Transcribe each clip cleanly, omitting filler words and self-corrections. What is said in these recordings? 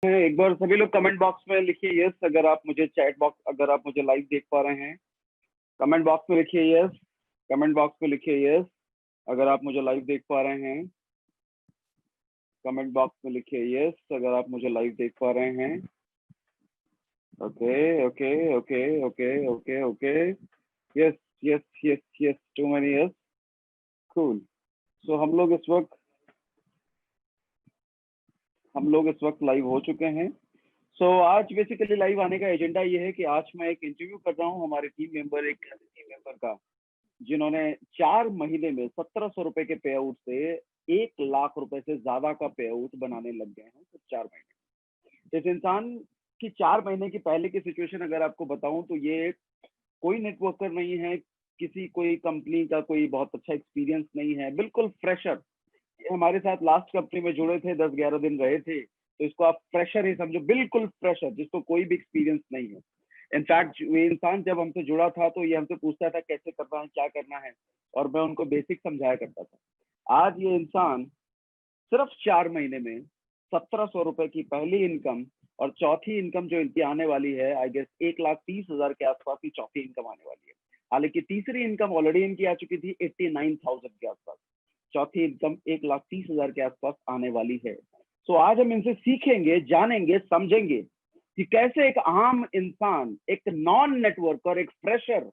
एक बार सभी लोग कमेंट बॉक्स में लिखिए यस, अगर आप मुझे चैट बॉक्स, अगर आप मुझे लाइव देख पा रहे हैं कमेंट बॉक्स में लिखिए यस, कमेंट बॉक्स में लिखिए यस अगर आप मुझे लाइव देख पा रहे हैं, कमेंट बॉक्स में लिखिए यस अगर आप मुझे लाइव देख पा रहे हैं। Okay okay okay okay okay okay, yes yes yes yes, too many yes, cool. So हम लोग इस वक्त लाइव हो चुके हैं। सो आज बेसिकली लाइव आने का एजेंडा ये है कि आज मैं एक इंटरव्यू कर रहा हूँ हमारे टीम मेंबर का, जिन्होंने 4 महीने में 1700 रुपए के पे आउट से 1 लाख रुपए से ज्यादा का पे आउट बनाने लग गए हैं सिर्फ 4 महीने। इस इंसान की 4 महीने की पहले की सिचुएशन अगर आपको बताऊं तो ये कोई नेटवर्कर नहीं है, कोई कंपनी का कोई बहुत अच्छा एक्सपीरियंस नहीं है, बिल्कुल फ्रेशर। ये हमारे साथ लास्ट कंपनी में जुड़े थे, 10-11 दिन रहे थे, तो इसको आप फ्रेशर ही समझो, बिल्कुल फ्रेशर, जिसको कोई भी एक्सपीरियंस नहीं है। इनफैक्ट ये इंसान जब हमसे जुड़ा था तो ये हमसे पूछता था कैसे करना है, क्या करना है, और मैं उनको बेसिक समझाया करता था। आज ये इंसान सिर्फ 4 महीने में 1700 रुपए की पहली इनकम और चौथी इनकम जो इनकी आने वाली है, आई गेस 1,30,000 के आसपास की चौथी इनकम आने वाली है। हालांकि तीसरी इनकम ऑलरेडी इनकी आ चुकी थी 89,000 के आसपास, चौथी इनकम 1,30,000 के आसपास आने वाली है। तो आज हम इनसे सीखेंगे, जानेंगे, समझेंगे कि कैसे एक आम इंसान, एक नॉन नेटवर्कर, एक फ्रेशर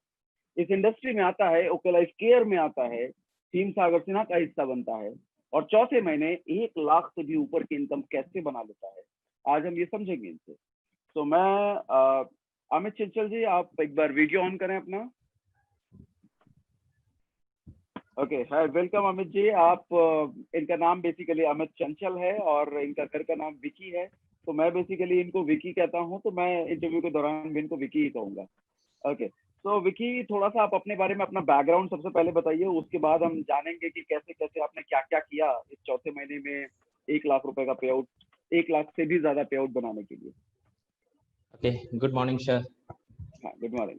इस इंडस्ट्री में आता है, ओके लाइफ केयर में आता है, टीम सागर सिन्हा का हिस्सा बनता है और चौथे महीने 1 लाख से भी ऊपर की इनकम कैसे बना लेता है। आज हम ये समझेंगे इनसे। तो मैं अमित चंचल जी, आप एक बार वीडियो ऑन करें अपना। ओके, हाय, वेलकम अमित जी। आप इनका नाम बेसिकली अमित चंचल है और इनका घर का नाम विकी है, तो मैं बेसिकली इनको विकी कहता हूं, तो मैं इंटरव्यू के दौरान भी इनको विकी ही कहूंगा। ओके, तो विकी, थोड़ा सा आप अपने बारे में, अपना बैकग्राउंड सबसे पहले बताइए, उसके बाद हम जानेंगे कि कैसे कैसे आपने क्या क्या किया इस चौथे महीने में 1 लाख रुपए का पे आउट, 1 लाख से भी ज्यादा पे आउट बनाने के लिए। Okay, good morning sir. हाँ, गुड मॉर्निंग।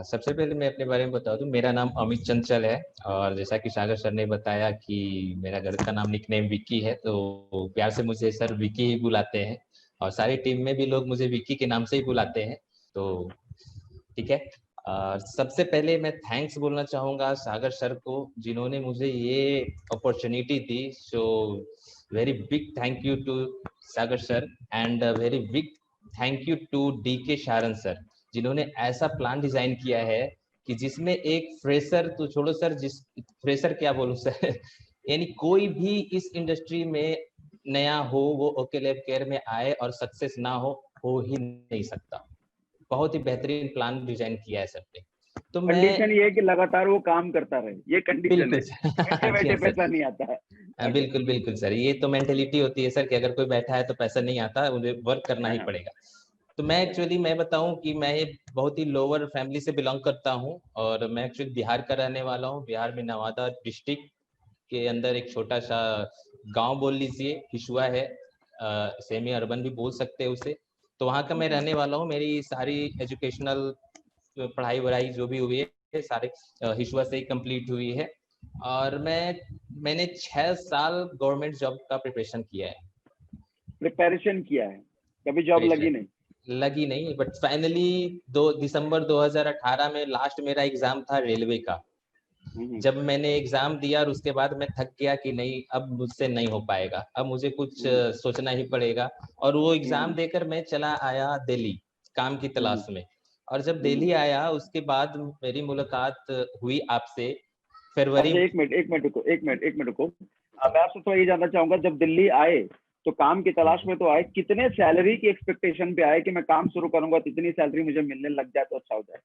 सबसे पहले मैं अपने बारे में बता दूं, मेरा नाम अमित चंचल है और जैसा कि सागर सर ने बताया कि मेरा घर का नाम निकनेम विकी है, तो प्यार से मुझे सर विकी ही बुलाते हैं और सारी टीम में भी लोग मुझे विकी के नाम से ही बुलाते हैं, तो ठीक है। सबसे पहले मैं थैंक्स बोलना चाहूँगा सागर सर को, जिन्होंने मुझे ये अपॉर्चुनिटी दी। So very big thank you to Sagar sir and very big thank you to DK Sharan sir, जिन्होंने ऐसा प्लान डिजाइन किया है कि जिसमें एक फ्रेशर तो छोड़ो सर, जिस फ्रेशर क्या बोलूं सर यानी कोई भी इस इंडस्ट्री में नया हो वो ओके लैब केयर में आए और सक्सेस ना हो ही नहीं सकता। बहुत ही बेहतरीन प्लान डिजाइन किया है सर ने। तो मैं कंडीशन ये है कि लगातार वो काम करता रहे, ये कंडीशन है, बिल्कुल बैठे बैठे पैसा नहीं आता है। बिल्कुल बिल्कुल सर, ये तो मेंटेलिटी होती है सर कि अगर कोई बैठा है तो पैसा नहीं आता, मुझे वर्क करना ही पड़ेगा। तो मैं एक्चुअली मैं बताऊं कि मैं एक बहुत ही लोअर फैमिली से बिलोंग करता हूं और मैं एक्चुअली बिहार का रहने वाला हूं। बिहार में नवादा डिस्ट्रिक्ट के अंदर एक छोटा सा गांव बोल लीजिए, हिशुआ है, सेमी अर्बन भी बोल सकते हैं उसे। तो वहाँ का मैं रहने वाला हूँ। मेरी सारी एजुकेशनल पढ़ाई वढ़ाई जो भी हुई है सारे हिशुआ से ही कंप्लीट हुई है और मैंने 6 साल गवर्नमेंट जॉब का प्रिपरेशन किया है। प्रिपरेशन किया है, कभी जॉब लगी नहीं? बट फाइनली दिसंबर 2018 में लास्ट मेरा एग्जाम था रेलवे का। जब मैंने एग्जाम दिया और उसके बाद मैं थक गया कि नहीं, अब मुझसे नहीं हो पाएगा, अब मुझे कुछ सोचना ही पड़ेगा। और वो एग्जाम देकर मैं चला आया दिल्ली काम की तलाश में। और जब दिल्ली आया उसके बाद मेरी मुलाकात हुई आपसे फरवरी। अच्छा, एक मिनट रुको। मैं आपसे थोड़ा ये जानना चाहूंगा, जब दिल्ली आए तो काम की तलाश में तो आए, कितने सैलरी की एक्सपेक्टेशन पे आए कि मैं काम शुरू करूंगा तो इतनी सैलरी मुझे मिलने लग जाए तो अच्छा हो जाए?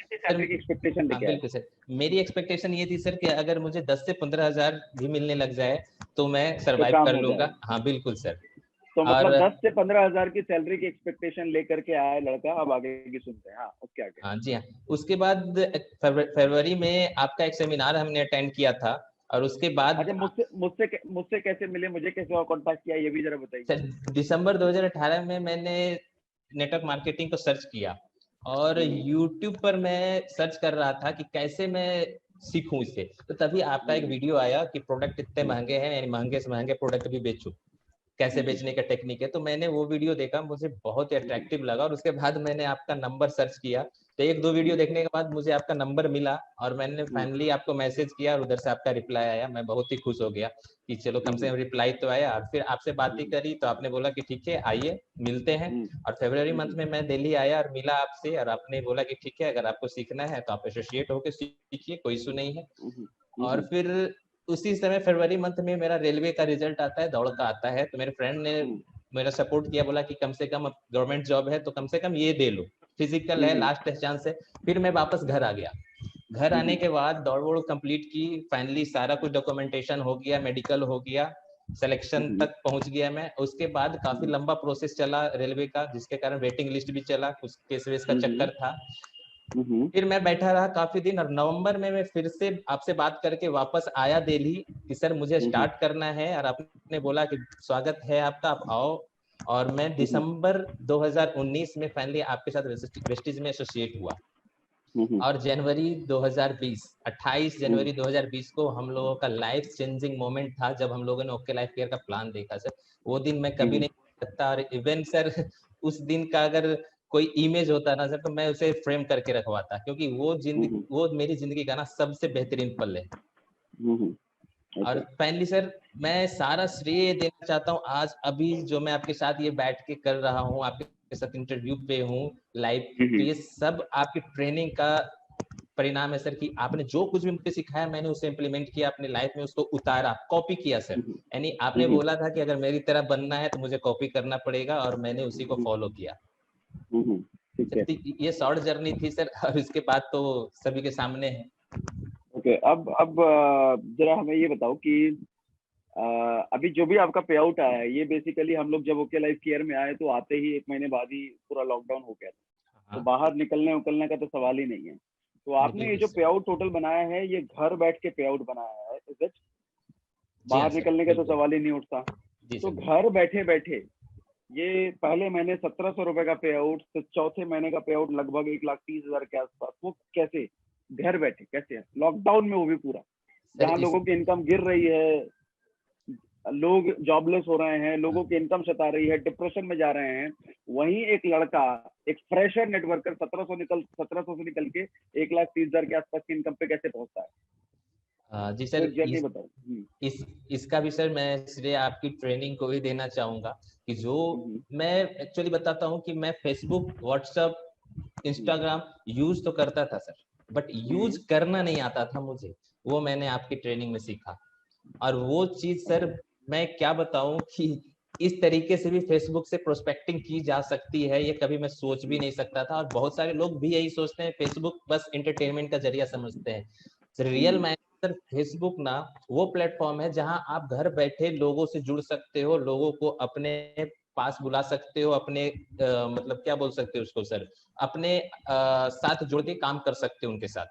कितनी सैलरी की एक्सपेक्टेशन लेके आए? बिल्कुल सर, मेरी एक्सपेक्टेशन ये थी सर कि अगर मुझे 10 से 15 हजार भी मिलने लग जाए तो मैं सरवाइव कर लूंगा। हाँ बिल्कुल सर। तो और मतलब 10 से 15 हजार की सैलरी की एक्सपेक्टेशन लेकर के आया लड़का। अब आगे की सुनते हैं। हाँ, उसके आगे। हाँ जी हाँ, उसके बाद फरवरी में आपका एक सेमिनार हमने अटेंड किया था और उसके बाद अच्छा, मुझसे कैसे मिले, मुझे कैसे और कांटेक्ट किया, ये भी जरा बताइए। सर दिसंबर 2018 में मैंने नेटवर्क मार्केटिंग को सर्च किया और YouTube पर मैं सर्च कर रहा था कि कैसे मैं सीखूं इसे, तो तभी आपका एक वीडियो आया कि प्रोडक्ट इतने महंगे हैं, यानी महंगे से महंगे प्रोडक्ट भी बेचूं। कैसे बेचने का टेक्निक है। तो मैंने वो वीडियो देखा, मुझे बहुत ही अट्रैक्टिव लगा और उसके बाद मैंने आपका नंबर सर्च किया। तो 1-2 वीडियो देखने के बाद मुझे आपका नंबर मिला और मैंने फाइनली आपको मैसेज किया और उधर से आपका रिप्लाई आया। मैं बहुत ही खुश हो गया कि चलो कम से कम रिप्लाई तो आया। और फिर आपसे बात ही करी तो आपने बोला कि ठीक है आइए मिलते हैं। और फरवरी मंथ में मैं दिल्ली आया और मिला आपसे और आपने बोला कि ठीक है अगर आपको सीखना है तो आप एसोसिएट होकर सीखिए, कोई इशू नहीं है। और फिर उसी समय फरवरी मंथ में मेरा रेलवे का रिजल्ट आता है, दौड़ का आता है। तो मेरे फ्रेंड ने मेरा सपोर्ट किया, बोला कि कम से कम अब गवर्नमेंट जॉब है तो कम से कम ये दे लो, फिजिकल है लास्ट चांस है। फिर मैं वापस घर आ गया। घर आने के बाद दौड़ वोड़ कंप्लीट की, फाइनली सारा कुछ डॉक्यूमेंटेशन हो गया, मेडिकल हो गया, सिलेक्शन तक पहुंच गया मैं। उसके बाद काफी लंबा प्रोसेस चला रेलवे का, जिसके कारण वेटिंग लिस्ट भी चला, कुछ केस वेस का चक्कर था। फिर मैं बैठा रहा काफी दिन और नवंबर में मैं फिर से आपसे बात करके वापस आया दिल्ली कि सर मुझे स्टार्ट करना है। और आपने बोला कि स्वागत है आपका, आप आओ। और मैं दिसंबर 2019 में फाइनली आपके साथ वेस्टीज में एसोसिएट हुआ। और जनवरी 2020 28 जनवरी 2020 को हम लोगों का लाइफ चेंजिंग मोमेंट था, जब हम लोगों ने ओके लाइफ केयर का प्लान देखा सर। वो दिन मैं कभी नहीं भूल सकता। और इवन सर उस दिन का अगर कोई इमेज होता ना सर तो मैं उसे फ्रेम करके रखवाता, क्योंकि वो मेरी जिंदगी का ना सबसे बेहतरीन पल है। और फाइनली सर मैं सारा श्रेय देना चाहता हूँ आज अभी जो मैं आपके साथ ये बैठ के कर रहा हूँ, आपके साथ इंटरव्यू पे हूँ लाइव। तो ये सब आपकी ट्रेनिंग का परिणाम है सर, कि आपने जो कुछ भी मुझे सिखाया मैंने उसे इम्प्लीमेंट किया अपनी लाइफ में, उसको उतारा, कॉपी किया सर। यानी आपने बोला था कि अगर मेरी तरह बनना है तो मुझे कॉपी करना पड़ेगा, और मैंने उसी को फॉलो किया। ये शॉर्ट जर्नी थी सर, और इसके बाद तो सभी के सामने है। ओके, अब जरा हमें ये बताओ कि अभी जो भी आपका पे आउट आया है, ये बेसिकली हम लोग जब ओके लाइफ केयर में आए तो आते ही 1 महीने बाद ही पूरा लॉकडाउन हो गया था। तो बाहर निकलने उकलने का तो सवाल ही नहीं है। तो आपने ये जो पे आउट टोटल बनाया है, ये घर बैठ के पे आउट बनाया है, इज इट? बाहर निकलने का तो सवाल ही नहीं उठता। तो घर बैठे बैठे ये पहले महीने 1700 रुपए का पे आउट, तो चौथे महीने का पे आउट लगभग 1,30,000 के आसपास, वो कैसे घर बैठे, कैसे लॉकडाउन में, वो भी पूरा जहाँ लोगों की इनकम गिर रही है, लोग जॉबलेस हो रहे हैं, लोगों की इनकम सता रही है, डिप्रेशन में जा रहे हैं, वहीं एक लड़का, एक फ्रेशर नेटवर्कर 1700 से निकल के 1,30,000 के आसपास की इनकम पे कैसे पहुंचता है? जी सर, बताओ। इसका भी सर मैं श्रेय आपकी ट्रेनिंग को ही देना चाहूंगा, कि जो मैं एक्चुअली बताता हूँ कि मैं फेसबुक, व्हाट्सएप, इंस्टाग्राम यूज तो करता था सर, बट यूज करना नहीं आता था मुझे। वो मैंने आपकी ट्रेनिंग में सीखा। और वो चीज सर मैं क्या बताऊं कि इस तरीके से भी फेसबुक से प्रोस्पेक्टिंग की जा सकती है, ये कभी मैं सोच भी नहीं सकता था। और बहुत सारे लोग भी यही सोचते हैं, फेसबुक बस एंटरटेनमेंट का जरिया समझते हैं। रियल में सर फेसबुक ना वो प्लेटफॉर्म है जहां आप घर बैठे लोगों से जुड़ सकते हो, लोगों को अपने पास बुला सकते हो, अपने मतलब क्या बोल सकते हो उसको सर, अपने साथ जुड़ के काम कर सकते हो उनके साथ।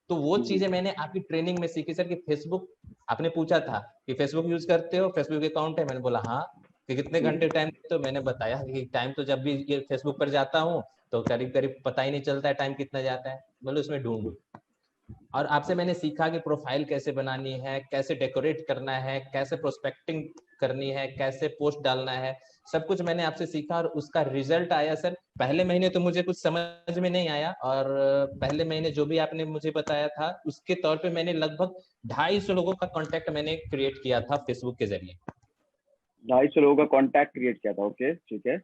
तो वो चीजें मैंने आपकी ट्रेनिंग में सीखी सर, कि फेसबुक, आपने पूछा था कि फेसबुक यूज करते हो, फेसबुक अकाउंट है, मैंने बोला हाँ। कि कितने घंटे टाइम, तो मैंने बताया कि टाइम तो जब भी ये फेसबुक पर जाता हूँ तो करीब करीब पता ही नहीं चलता है टाइम कितना जाता है, बोले उसमें ढूंढू। और आपसे मैंने सीखा कि प्रोफाइल कैसे बनानी है, कैसे डेकोरेट करना है, कैसे प्रोस्पेक्टिंग करनी है, कैसे पोस्ट डालना है, सब कुछ मैंने आपसे सीखा। और उसका रिजल्ट आया सर। पहले महीने तो मुझे कुछ समझ में नहीं आया, और पहले महीने जो भी आपने मुझे बताया था उसके तौर पे मैंने लगभग 250 लोगों का कांटेक्ट मैंने क्रिएट किया था फेसबुक के जरिए। 250 लोगों का कांटेक्ट क्रिएट किया था, ओके ठीक है।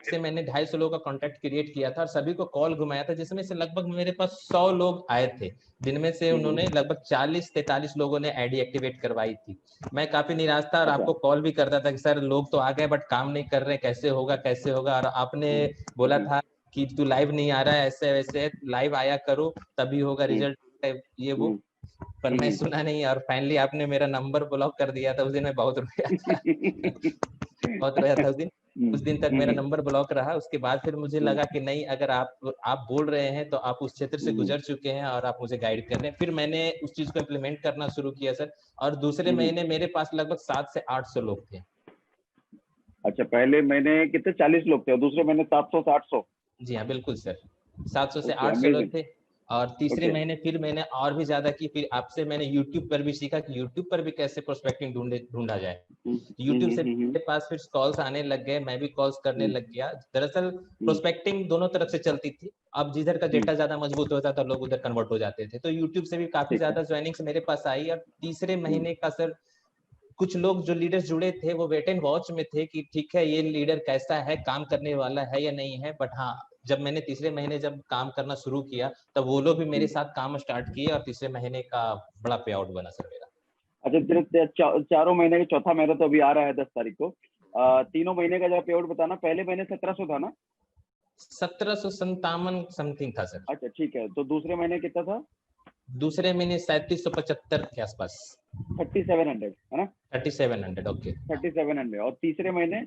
से मैंने 250 लोगों का कांटेक्ट क्रिएट किया था और सभी को कॉल घुमाया था, जिसमें से लगभग मेरे पास 100 लोग आए थे, जिनमें से उन्होंने लगभग 40-43 लोगों ने आईडी एक्टिवेट करवाई थी। मैं काफी निराश था और आपको कॉल भी करता था कि सर लोग तो आ गए बट काम नहीं कर रहे, कैसे होगा कैसे होगा। और आपने बोला था कि तू लाइव नहीं आ रहा है, ऐसे वैसे लाइव आया करो तभी होगा रिजल्ट, ये वो। पर मैं सुना नहीं, और फाइनली आपने मेरा नंबर ब्लॉक कर दिया था। उस दिन मैं बहुत रोया था बहुत रोया था उस दिन। उस दिन तक मेरा नंबर ब्लॉक रहा। उसके बाद फिर मुझे लगा कि नहीं, अगर आप बोल रहे हैं तो आप उस क्षेत्र से गुजर चुके हैं और आप मुझे गाइड कर रहे हैं। फिर मैंने उस चीज को इम्प्लीमेंट करना शुरू किया सर, और दूसरे महीने मेरे पास लगभग 700 से 800 लोग थे। अच्छा, पहले महीने कितने 40 लोग थे और दूसरे महीने 700 से 800? जी हाँ बिल्कुल सर, 700 से 800 लोग थे। और तीसरे ओके। महीने फिर मैंने और भी ज्यादा की, फिर आपसे मैंने यूट्यूब पर भी सीखा कि यूट्यूब पर भी कैसे प्रोस्पेक्टिंग ढूंढा जाए। यूट्यूब से मेरे पास फिर कॉल्स आने लग गए, मैं भी कॉल्स करने लग गया। दरअसल प्रोस्पेक्टिंग दोनों तरफ से चलती थी, अब जिधर का डेटा ज्यादा मजबूत होता था लोग उधर कन्वर्ट हो जाते थे, तो यूट्यूब से भी काफी ठीक है। ज्यादा ज्वाइनिंग्स मेरे पास आई। और तीसरे महीने का सर कुछ लोग जो लीडर्स जुड़े थे वो वेट एंड वॉच में थे कि ठीक है ये लीडर कैसा है, काम करने वाला है या नहीं है। बट हाँ, जब मैंने तीसरे महीने जब काम करना शुरू किया तब वो लोग भी मेरे साथ काम स्टार्ट किए और तीसरे महीने का बड़ा पे आउट बना सर मेरा। अच्छा, तेरे चारों महीने का चौथा महीना तो अभी आ रहा है 10 तारीख को। तीनों महीने का जरा पे आउट बताना। पहले महीने 1700 था ना? 1757 समथिंग था सर। अच्छा ठीक है, तो दूसरे महीने कितना था? दूसरे महीने 3775 के आसपास। 3700 है ना? 3700, ओके। 3700। और तीसरे महीने?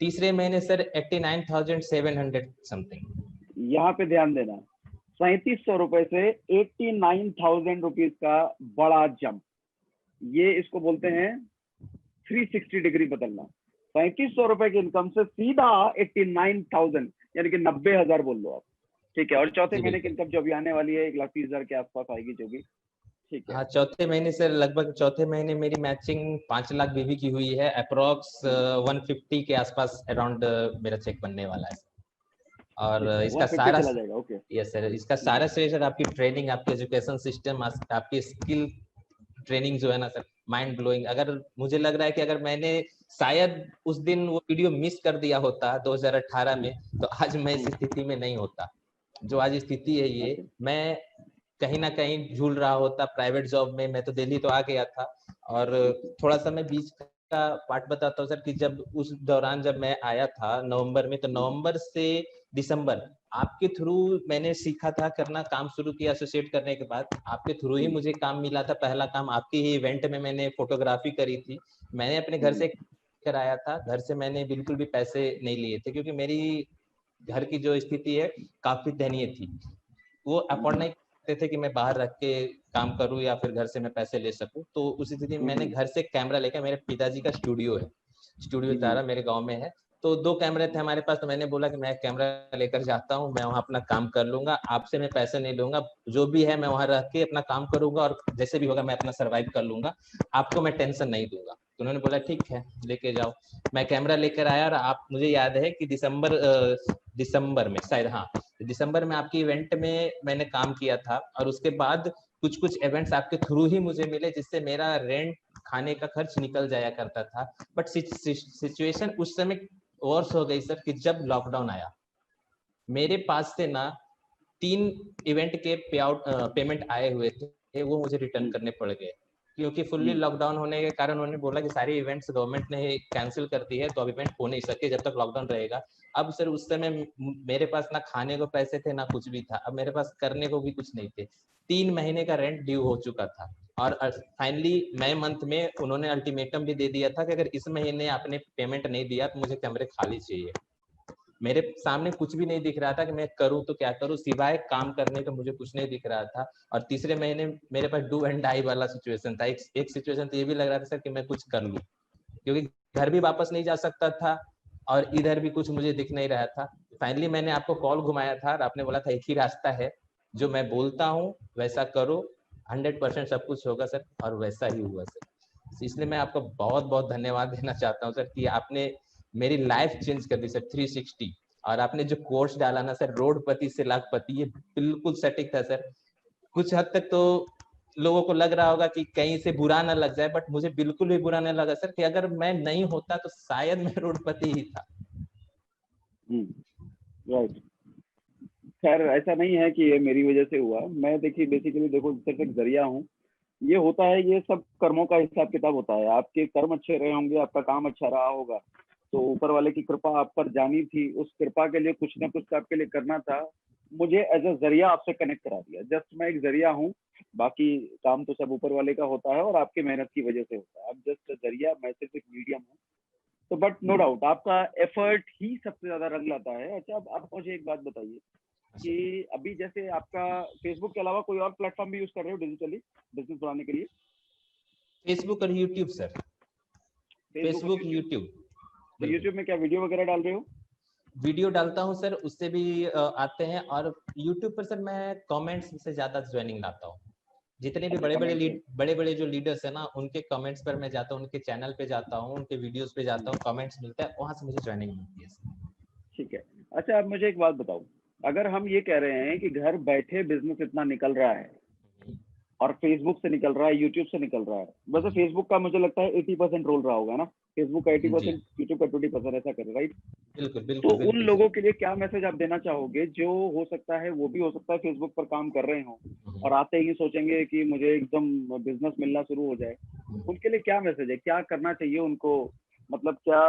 तीसरे महीने सर 89,700 समथिंग। यहाँ पे ध्यान देना, 3700 रुपए से 89,000 रुपीज का बड़ा जंप। ये इसको बोलते हैं 360 डिग्री बदलना। 3700 रुपए की इनकम से सीधा 89,000, यानी कि 90,000 बोल लो आप। ठीक है। और चौथे महीने की इनकम जो अभी आने वाली है 1,30,000 के आसपास आएगी जो भी। ठीक है। हाँ, चौथे महीने से लगभग चौथे महीने मेरी मैचिंग 5 लाख बीवी की हुई है, अप्रोक्स 150 के आसपास अराउंड मेरा चेक बनने वाला है। और ठीक है, इसका 150 सारा, चला जाएगा। ओके। यस सर, इसका सारा श्रेय सर आपकी ट्रेनिंग, आपकी एजुकेशन सिस्टम, आपकी स्किल ट्रेनिंग जो है ना सर, माइंड ब्लोइंग। अगर मुझे लग रहा है कि अगर मैंने शायद उस दिन वो वीडियो मिस कर दिया होता 2018 में तो आज मैं इस स्थिति में नहीं होता। जो आज स्थिति है ये, मैं कहीं ना कहीं झूल रहा होता प्राइवेट जॉब में। मैं तो दिल्ली तो आ गया था। और थोड़ा सा मैं बीच का पार्ट बताता हूँ सर कि जब उस दौरान जब मैं आया था नवंबर में, तो नवंबर से दिसंबर आपके थ्रू मैंने सीखा था करना, काम शुरू किया। एसोसिएट करने के बाद आपके थ्रू ही मुझे काम मिला था। पहला काम आपके ही इवेंट में मैंने फोटोग्राफी करी थी। मैंने अपने घर से कराया था, घर से मैंने बिल्कुल भी पैसे नहीं लिए थे क्योंकि मेरी घर की जो स्थिति है काफी दयनीय थी। वो अफोर्ड नहीं करते थे कि मैं बाहर रख के काम करूं या फिर घर से मैं पैसे ले सकूं। तो उस स्थिति में मैंने घर से कैमरा लेकर, मेरे पिताजी का स्टूडियो है, स्टूडियो तारा मेरे गांव में है, तो 2 कैमरे थे हमारे पास। तो मैंने बोला कि मैं कैमरा लेकर जाता हूँ, मैं वहाँ अपना काम कर लूंगा, आपसे मैं पैसे नहीं लूंगा, जो भी है मैं वहाँ रख के अपना काम करूंगा और जैसे भी होगा मैं अपना सर्वाइव कर लूंगा, आपको मैं टेंशन नहीं दूंगा। तो उन्होंने बोला ठीक है लेके जाओ। मैं कैमरा लेकर आया और आप, मुझे याद है कि दिसंबर में शायद, हाँ दिसंबर में आपके इवेंट में मैंने काम किया था। और उसके बाद कुछ कुछ इवेंट्स आपके थ्रू ही मुझे मिले जिससे मेरा रेंट, खाने का खर्च निकल जाया करता था। बट सिचुएशन उस समय वर्स हो गई सर कि जब लॉकडाउन आया, मेरे पास से ना 3 इवेंट के पेमेंट आए हुए थे, वो मुझे रिटर्न करने पड़ गए क्योंकि फुल्ली लॉकडाउन होने के कारण उन्होंने बोला कि सारी इवेंट्स गवर्नमेंट ने कैंसिल कर दी है, तो अब इवेंट हो नहीं सके जब तक लॉकडाउन रहेगा। अब सर उस समय मेरे पास ना खाने को पैसे थे ना कुछ भी था, अब मेरे पास करने को भी कुछ नहीं थे। 3 महीने का रेंट ड्यू हो चुका था और फाइनली मई मंथ में उन्होंने अल्टीमेटम भी दे दिया था कि अगर इस महीने आपने पेमेंट नहीं दिया तो मुझे कमरे खाली चाहिए। मेरे सामने कुछ भी नहीं दिख रहा था कि मैं करूं तो क्या करूं, सिवाय काम करने का मुझे कुछ नहीं दिख रहा था। और तीसरे महीने मेरे पास डू एंड डाई वाला सिचुएशन था। एक सिचुएशन तो ये भी लग रहा था सर कि मैं कुछ कर लूं क्योंकि घर भी वापस नहीं जा सकता था और इधर भी कुछ मुझे दिख नहीं रहा था। फाइनली मैंने आपको कॉल घुमाया था और आपने बोला था एक ही रास्ता है, जो मैं बोलता हूँ वैसा करो, 100% सब कुछ होगा सर, और वैसा ही हुआ सर। इसलिए मैं आपको बहुत बहुत धन्यवाद देना चाहता हूँ सर कि आपने मेरी लाइफ चेंज कर दी सर 360। और आपने जो कोर्स डाला ना सर, रोडपति से लाखपति, ये बिल्कुल सटीक था सर। कुछ हद तक तो लोगों को लग रहा होगा कि कहीं से बुरा ना लग जाए, बट मुझे बिल्कुल भी बुरा नहीं लगा सर कि अगर मैं नहीं होता तो शायद मैं रोडपति ही था। राइट। खैर ऐसा नहीं है कि ये मेरी वजह से हुआ। मैं देखिए बेसिकली देखो सिर्फ एक जरिया हूँ। ये होता है, ये सब कर्मों का हिसाब किताब होता है। आपके कर्म अच्छे रहे होंगे, आपका काम अच्छा रहा होगा, तो ऊपर वाले की कृपा आप पर जानी थी। उस कृपा के लिए कुछ ना कुछ तो आपके लिए करना था। मुझे एज अ जरिया आपसे कनेक्ट करा दिया। जस्ट मैं एक जरिया हूँ, बाकी काम तो सब ऊपर वाले का होता है और आपकी मेहनत की वजह से होता है। आप जस्ट जरिया, मैं सिर्फ एक मीडियम हूँ। तो बट नो डाउट आपका एफर्ट ही सबसे ज्यादा रंग लाता है। अच्छा, अब आप मुझे एक बात बताइए कि अभी जैसे आपका फेसबुक के अलावा कोई और प्लेटफॉर्म भी यूज कर रहे हो डिजिटली बिजनेस बढ़ाने के लिए? फेसबुक और यूट्यूब सर। फेसबुक और फेसबुक यूट्यूब। यूट्यूब तो बिल्कुल। यूट्यूब में क्या वीडियो वगैरह डाल रहे हो? वीडियो डालता हूँ सर, उससे भी आते हैं। और यूट्यूब पर सर मैं कमेंट्स से ज्यादा ज्वाइनिंग लाता हूँ। जितने भी अच्छा, कमेंट से। बड़े बड़े जो लीडर्स है ना, उनके कमेंट्स पर मैं जाता हूँ, उनके चैनल पे जाता हूँ, उनके वीडियोस पे जाता हूँ, कमेंट्स मिलता है, वहां से मुझे ज्वाइनिंग मिलती है सर। ठीक है। अच्छा, आप मुझे एक बात बताओ, अगर हम ये कह रहे हैं कि घर बैठे बिजनेस इतना निकल रहा है और फेसबुक से निकल रहा है, यूट्यूब से निकल रहा है, वैसे फेसबुक का मुझे लगता है 80% रोल रहा होगा ना, फेसबुक का जी 80%, यूट्यूब का 20%, ऐसा करे, राइट? बिल्कुल तो बिल्कुल उन बिल्कुल सर। लोगों के लिए क्या मैसेज आप देना चाहोगे, जो हो सकता है वो भी हो सकता है फेसबुक पर काम कर रहे हो हम्म, और आते ही सोचेंगे कि मुझे एकदम बिजनेस मिलना शुरू हो जाए, हम्म। उनके लिए क्या मैसेज है, क्या करना चाहिए उनको? मतलब क्या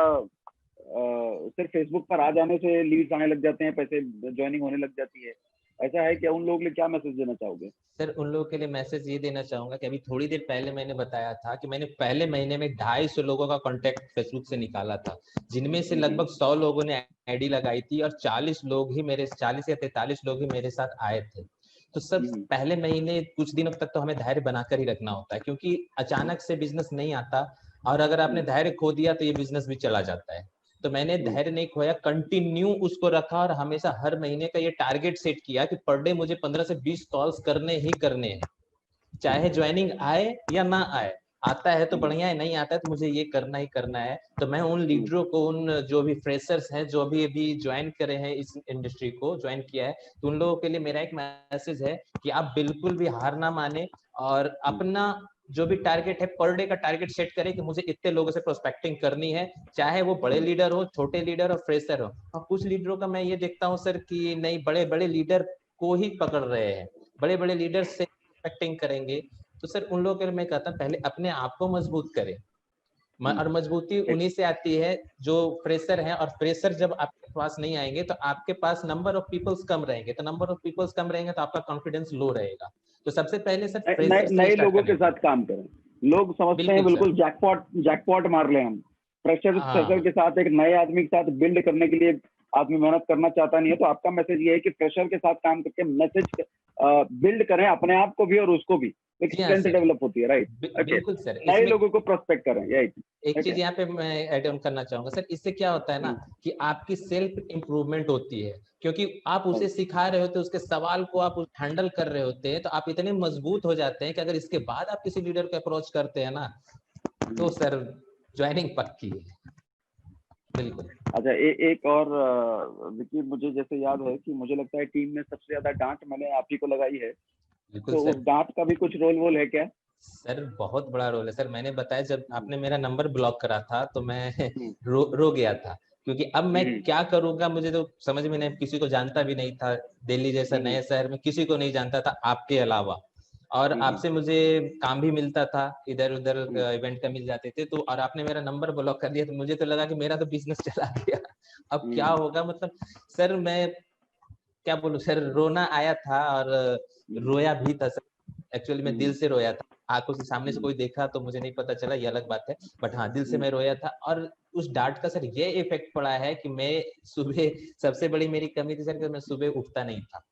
सिर्फ फेसबुक पर आ जाने से लीड्स आने लग जाते हैं, पैसे ज्वाइनिंग होने लग जाती है, ऐसा है क्या? उन लोगों के लिए क्या मैसेज देना चाहोगे? सर उन लोगों के लिए मैसेज ये देना चाहूंगा कि अभी थोड़ी देर पहले मैंने बताया था कि मैंने पहले महीने में 250 लोगों का कांटेक्ट फेसबुक से निकाला था, जिनमें से लगभग 100 लोगों ने आईडी लगाई थी और 40 या 43 लोग ही मेरे साथ आए थे। तो सब हम्म, पहले महीने कुछ दिनों तक तो हमें धैर्य बनाकर ही रखना होता है, क्योंकि अचानक से बिजनेस नहीं आता, और अगर आपने हम्म, धैर्य खो दिया तो ये बिजनेस भी चला जाता है। तो मैंने हम्म, धैर्य नहीं खोया, कंटिन्यू उसको रखा, और हमेशा हर महीने का ये टारगेट सेट किया कि पर डे मुझे 15 से 20 कॉल्स करने ही करने हैं, चाहे ज्वाइनिंग आए या ना आए। आता है तो बढ़िया है, नहीं आता है तो मुझे ये करना ही करना है। तो मैं उन लीडरों को, उन जो भी फ्रेशर्स हैं, जो भी अभी ज्वाइन करे हैं, इस इंडस्ट्री को ज्वाइन किया है, तो उन लोगों के लिए मेरा एक मैसेज है कि आप बिल्कुल भी हार ना माने, और अपना जो भी टारगेट है, पर डे का टारगेट सेट करें कि मुझे इतने लोगों से प्रोस्पेक्टिंग करनी है, चाहे वो बड़े लीडर हो, छोटे लीडर हो, फ्रेशर हो। और कुछ लीडरों का मैं ये देखता हूँ सर कि नहीं, बड़े बड़े लीडर को ही पकड़ रहे हैं, बड़े बड़े लीडर से प्रोस्पेक्टिंग करेंगे। तो सर उन लोगों के लिए मैं कहता हूँ पहले अपने आप को मजबूत करें, और मजबूती उन्हीं से आती है जो फ्रेशर हैं, और फ्रेशर जब आपके पास नहीं आएंगे तो आपके पास नंबर ऑफ पीपल्स कम रहेंगे, तो नंबर ऑफ पीपल्स कम रहेंगे तो आपका कॉन्फिडेंस लो रहेगा। तो सबसे पहले सर नए फ्रेशर से ही नए स्टार्ट लोगों करने के दीजिए। साथ काम करें। लोग समझते हैं बिल्कुल सर। बिल्कुल जैकपॉट जैकपॉट मार ले हम। फ्रेशर फ्रेशर हाँ के साथ, एक नए आदमी के साथ बिल्ड करने के लिए आदमी मेहनत करना चाहता नहीं है, तो आपका मैसेज ये है कि फ्रेशर के साथ काम करके मैसेज बिल्ड करें, अपने आप को भी और उसको भी, एक जी हाँ स्ट्रेंथ सर। डेवलप होती है, राइट? ओके। बिल्कुल सर। नए इसमें लोगों को प्रोस्पेक्ट करें, राइट? एक ओके। चीज यहाँ पे मैं ऐड ऑन करना चाहूंगा सर, इससे क्या होता है ना कि आपकी सेल्फ इंप्रूवमेंट होती है, क्योंकि आप उसे सिखा रहे होते, उसके सवाल को आप हैंडल कर रहे होते हैं, तो आप इतने मजबूत हो जाते हैं कि अगर इसके बाद आप किसी लीडर को अप्रोच करते हैं ना, तो सर ज्वाइनिंग पक्की है। बिल्कुल अच्छा, एक और विकी, मुझे जैसे याद है कि मुझे लगता है टीम में सबसे ज्यादा डांट मैंने आप ही को लगाई है, बिल्कुल तो उस सर। डांट का भी कुछ रोल वोल है क्या? सर बहुत बड़ा रोल है सर, मैंने बताया जब आपने मेरा नंबर ब्लॉक करा था तो मैं हम्म, रो गया था, क्योंकि अब मैं हम्म, क्या करूंगा मुझे तो समझ में नहीं, किसी को जानता भी नहीं था, दिल्ली जैसा हम्म, नए शहर में किसी को नहीं जानता था आपके अलावा, और हम्म, आपसे मुझे काम भी मिलता था, इधर उधर हम्म, इवेंट का मिल जाते थे, तो और आपने मेरा नंबर ब्लॉक कर दिया, तो मुझे तो लगा कि मेरा तो बिजनेस चला गया। अब क्या हम्म, होगा, मतलब सर मैं क्या बोलूं सर, रोना आया था, और हम्म, रोया भी था सर। एक्चुअली मैं दिल हम्म, से रोया था, आंखों से सामने से हम्म, कोई देखा तो मुझे नहीं पता चला, ये अलग बात है, बट हाँ दिल से हम्म, मैं रोया था। और उस डांट का सर ये इफेक्ट पड़ा है कि मैं सुबह, सबसे बड़ी मेरी कमी थी सर कि मैं सुबह उठता नहीं था।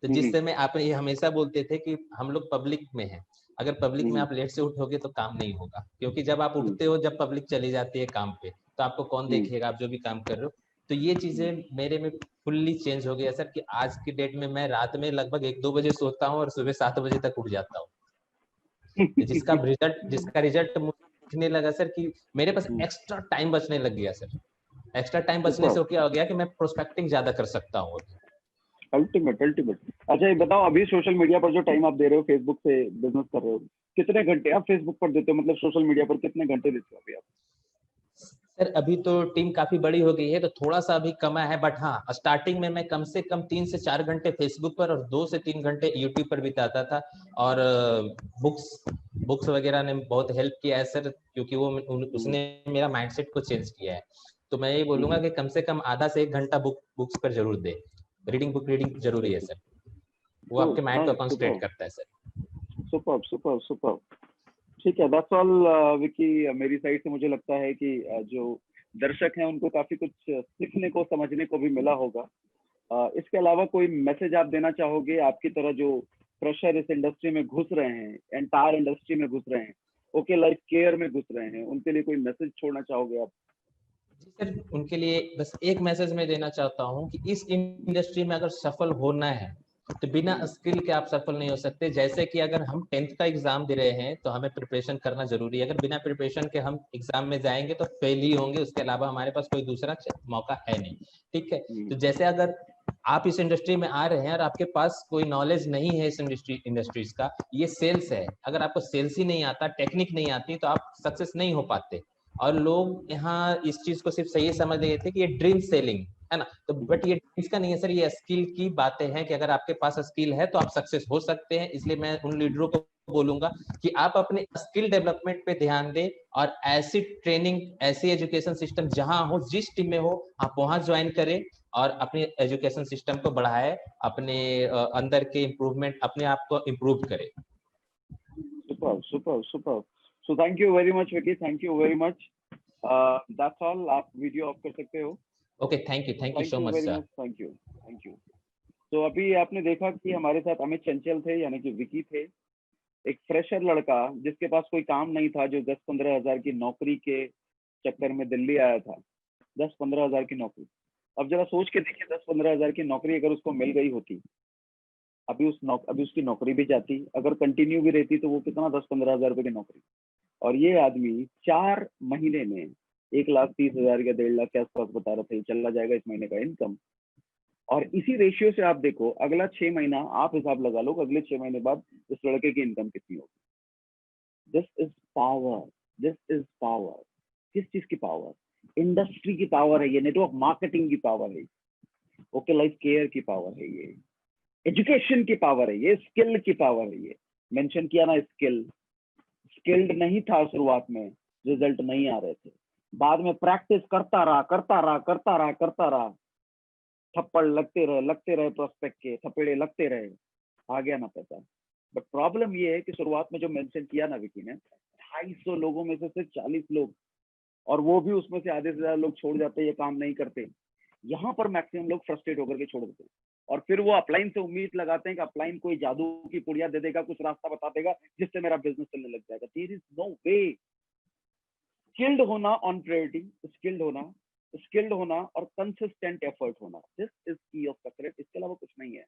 तो जिस हम्म, समय आप ये हमेशा बोलते थे कि हम लोग पब्लिक में हैं, अगर पब्लिक में हम्म, आप लेट से उठोगे तो काम नहीं होगा, क्योंकि जब आप हम्म, उठते हो, जब पब्लिक चली जाती है काम पे, तो आपको कौन हम्म, देखेगा, आप जो भी काम कर रहे हो। तो ये हम्म, चीजें मेरे में फुल्ली चेंज हो गया सर, कि आज की डेट में मैं रात में लगभग 1-2 बजे सोता हूँ और सुबह 7 बजे तक उठ जाता हूँ। जिसका रिजल्ट मुझे दिखने लगा सर कि मेरे पास एक्स्ट्रा टाइम बचने लग गया सर। एक्स्ट्रा टाइम बचने सुपर, से क्या हो गया कि मैं प्रोस्पेक्टिंग ज्यादा कर सकता हूँ। Ultimate ultimate. अच्छा, ये बताओ, अभी सोशल मीडिया पर जो टाइम आप दे रहे हो, फेसबुक से बिजनेस कर रहे हो, कितने घंटे आप फेसबुक पर देते हो, मतलब सोशल मीडिया पर कितने घंटे देते हो अभी आप? सर अभी तो टीम काफी बड़ी हो गई है तो थोड़ा सा अभी कमा है, बट हाँ स्टार्टिंग में मैं कम से कम 3 से 4 घंटे फेसबुक पर और 2 से 3 घंटे यूट्यूब पर बिताता था। और बुक्स बुक्स वगैरह ने बहुत हेल्प किया है सर, क्योंकि वो हम्म, उसने मेरा माइंडसेट को चेंज किया है। तो मैं ये बोलूंगा हम्म, कि कम से कम आधा से 1 घंटा बुक्स पर जरूर दे, रीडिंग अच्छा जरूरी है अच्छा। सर, वो तो आपके माइंड को नाइस, कॉन्सेंट्रेट सुपर, करता है सर। Super, super, super. ठीक है, दैट्स ऑल विकी। मेरी साइड से मुझे लगता है कि जो दर्शक हैं उनको काफी कुछ सीखने को, समझने को भी मिला होगा। इसके अलावा कोई मैसेज आप देना चाहोगे, आपकी तरह जो फ्रेशर इस इंडस्ट्री में घुस रहे हैं, एंटायर इंडस्ट्री में घुस रहे हैं, ओके लाइफ केयर में घुस रहे हैं, उनके लिए कोई मैसेज छोड़ना चाहोगे आप? जी सर, उनके लिए बस एक मैसेज मैं देना चाहता हूँ कि इस इंडस्ट्री में अगर सफल होना है तो बिना स्किल के आप सफल नहीं हो सकते। जैसे कि अगर हम 10th का एग्जाम दे रहे हैं तो हमें प्रिपरेशन करना जरूरी है। अगर बिना प्रिपरेशन के हम एग्जाम में जाएंगे तो फेल ही होंगे, उसके अलावा हमारे पास कोई दूसरा मौका है नहीं। ठीक है, तो जैसे अगर आप इस इंडस्ट्री में आ रहे हैं और आपके पास कोई नॉलेज नहीं है इस इंडस्ट्रीज का, ये सेल्स है, अगर आपको सेल्स ही नहीं आता, टेक्निक नहीं आती, तो आप सक्सेस नहीं हो पाते। और लोग यहाँ इस चीज को सिर्फ सही समझ रहे थे कि ये ड्रीम सेलिंग है ना, तो बट ये इसका नहीं है सर, ये स्किल की बातें हैं कि अगर आपके पास स्किल है तो आप सक्सेस हो सकते हैं। इसलिए मैं उन लीडरों को बोलूंगा कि आप अपने स्किल डेवलपमेंट पे ध्यान दें और ऐसी ट्रेनिंग, ऐसी एजुकेशन सिस्टम जहां हो, जिस टीम में हो, आप वहां ज्वाइन करें और अपने एजुकेशन सिस्टम को बढ़ाए, अपने अंदर के इम्प्रूवमेंट, अपने आप को इम्प्रूव करें। Super super super. So thank you very much Vicky, thank you very much. That's all. आप वीडियो ऑफ कर सकते हो। Okay, thank you so much sir. Thank you. तो अभी आपने देखा कि हमारे साथ अमित चंचल थे, यानी कि विकी थे, एक फ्रेशर लड़का जिसके पास कोई काम नहीं था, जो 10-15 हजार की नौकरी के चक्कर में दिल्ली आया था। 10-15 हजार की नौकरी। अब जरा सोच के देखिए, 10-15 हजार की नौकरी अगर उसको मिल गई होती, अभी उसकी नौकरी भी जाती, अगर कंटिन्यू भी रहती, तो वो कितना 10-15 हजार रुपए की नौकरी। और ये आदमी 4 महीने में 1,30,000 या 1.5 लाख के आसपास बता रहे थे चला जाएगा इस महीने का इनकम। और इसी रेशियो से आप देखो, अगला 6 महीना आप हिसाब लगा लो, अगले 6 महीने बाद इस लड़के की इनकम कितनी होगी। This is power, this is power. किस चीज की पावर? इंडस्ट्री की पावर है ये, नेटवर्क मार्केटिंग की पावर है, ओके लाइफ केयर की पावर है ये, एजुकेशन की पावर है ये, स्किल की पावर है ये। मेंशन किया ना स्किल, स्किल्ड नहीं था शुरुआत में, रिजल्ट नहीं आ रहे थे, बाद में प्रैक्टिस करता रहा, थप्पड़ लगते रहे, प्रोस्पेक्ट के थप्पड़े लगते रहे, आ गया ना पैसा। बट प्रॉब्लम ये है कि शुरुआत में जो मेंशन किया ना विकी ने, 250 लोगों में से सिर्फ 40 लोग, और वो भी उसमें से आधे से ज्यादा लोग छोड़ जाते, ये काम नहीं करते। यहाँ पर मैक्सिमम लोग फ्रस्ट्रेट होकर के छोड़ देते, और फिर वो अपलाइन से उम्मीद लगाते हैं कि अपलाइन कोई जादू की पुड़िया दे देगा, कुछ रास्ता बता देगा जिससे मेरा बिजनेस चलने लग जाएगा। There is no way. Skilled होना ऑन प्रायोरिटी, स्किल्ड होना और कंसिस्टेंट एफर्ट होना, this is key of success. इसके अलावा कुछ नहीं है।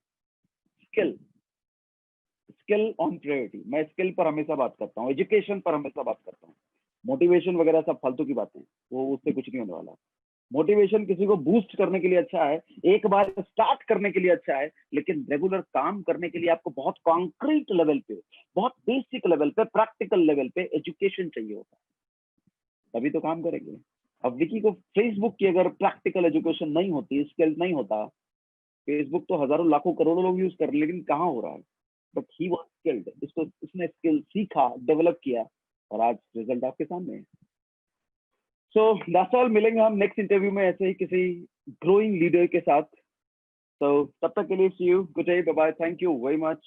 Skill on priority. मैं स्किल पर हमेशा बात करता हूँ, एजुकेशन पर हमेशा बात करता हूँ। मोटिवेशन वगैरह सब फालतू की बातें, वो उससे कुछ नहीं होने वाला। मोटिवेशन किसी को बूस्ट करने के लिए अच्छा है, एक बार स्टार्ट करने के लिए अच्छा है, लेकिन रेगुलर काम करने के लिए आपको बहुत कॉन्क्रीट लेवल पे, बहुत बेसिक लेवल पे, प्रैक्टिकल लेवल पे एजुकेशन चाहिए होता है, तभी तो काम करेंगे। अब विकी को फेसबुक की अगर प्रैक्टिकल एजुकेशन नहीं होती, स्किल नहीं होता, फेसबुक तो हजारों लाखों करोड़ों लोग यूज कर रहे, लेकिन कहाँ हो रहा है। बट ही वाज स्किल्ड, इसने स्किल सीखा, डेवलप किया, और आज रिजल्ट आपके सामने है। So that's all. मिलेंगे हम नेक्स्ट इंटरव्यू में ऐसे ही किसी ग्रोइंग लीडर के साथ। तो तब तक के लिए see you, good day, bye bye, thank you very much.